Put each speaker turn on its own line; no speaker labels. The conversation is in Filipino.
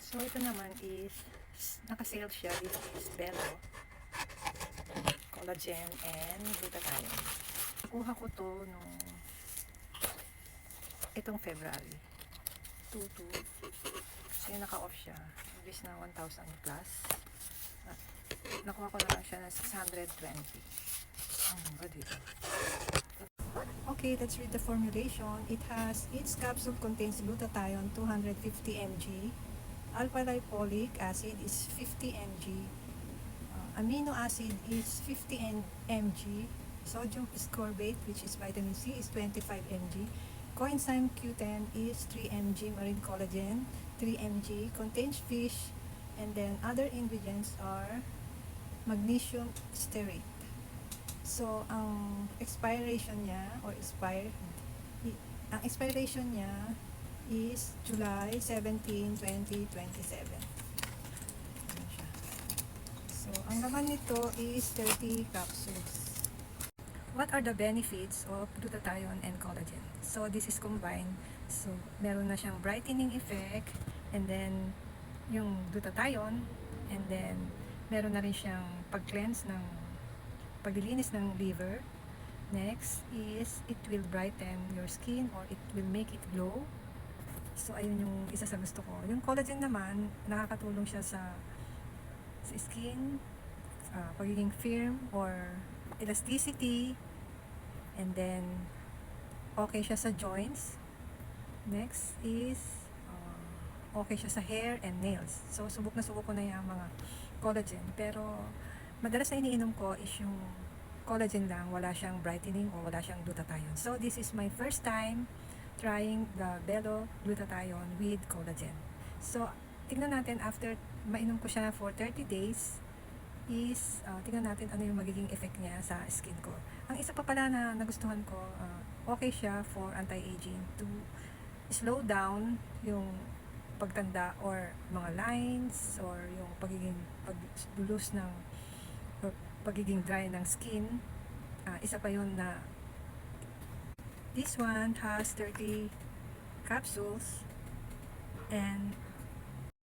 So, ito naman is, naka-sale siya. This is Bello Collagen and Glutathione. Nakuha ko to nung itong February 22. Kasi naka-off siya. Imbis na 1,000 plus. Nakuha ko na lang siya na 620. Dito. Okay, let's read the formulation. Each capsule contains glutathione 250 mg, alpha-lipolic acid is 50 mg, amino acid is 50 mg, sodium ascorbate, which is vitamin C, is 25 mg, coenzyme Q10 is 3 mg, marine collagen 3 mg, contains fish, and then other ingredients are magnesium stearate. So, ang expiration niya is July 17, 2027. So, ang laman nito is 30 capsules. What are the benefits of glutathione and collagen? So, this is combined. So, meron na siyang brightening effect, and then yung glutathione, and then meron na rin siyang pag-cleanse ng paglilinis ng liver. Next is it will brighten your skin or it will make it glow. So ayun yung isa sa gusto ko. Yung collagen naman, nakakatulong siya sa skin, pagiging firm or elasticity, and then okay siya sa joints. Next is okay siya sa hair and nails. So subok ko na yung mga collagen, pero madalas na iniinom ko is yung collagen lang, wala siyang brightening o wala siyang glutathione. So this is my first time trying the Bello Glutathione with collagen. So tingnan natin after mainom ko siya for 30 days is tingnan natin ano yung magiging effect niya sa skin ko. Ang isa pa pala na nagustuhan ko, okay siya for anti-aging, to slow down yung pagtanda or mga lines or yung pag-lose ng or pagiging dry ng skin. Isa pa yun na this one has 30 capsules and